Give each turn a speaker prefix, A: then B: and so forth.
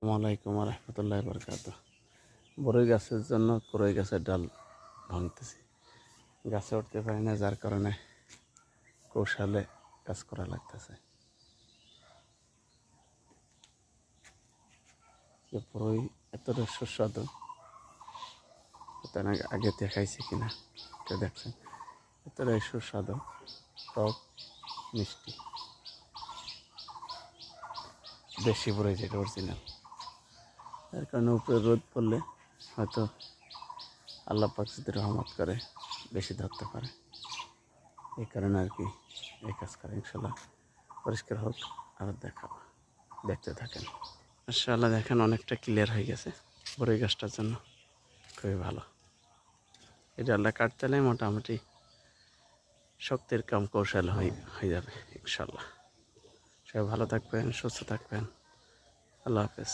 A: আসসালামাইকুম রহমতুল্লাহ বরকাত। বড়ই গাছের জন্য করই গাছের ডাল ভাঙতেছি, গাছে উঠতে পারি না, যার কারণে কৌশলে কাজ করা লাগতেছে। বড়ই এতটা সুস্বাদু, তার আগে দেখাইছি কিনা এটা দেখছেন, এতটাই সুস্বাদু, টক মিষ্টি, দেশি বড়ই যেটা অরিজিনাল। তার কারণে উপরে রোদ পড়লে হয়তো আল্লাহ পাক যদি রহমত করে বেশি ধরতে পারে, এই কারণে আর কি এই কাজ করে। ইনশাল্লাহ পরিষ্কার হোক, আবার দেখাবো, দেখতে থাকেন। মাশাআল্লাহ দেখেন অনেকটা ক্লিয়ার হয়ে গেছে। বড়ই গাছটার জন্য খুবই ভালো। এই ডালটা কাটতে হলে মোটামুটি শক্তির কাম কৌশল হয়ে যাবে ইনশাল্লাহ। সবাই ভালো থাকবেন, সুস্থ থাকবেন। আল্লাহ হাফেজ।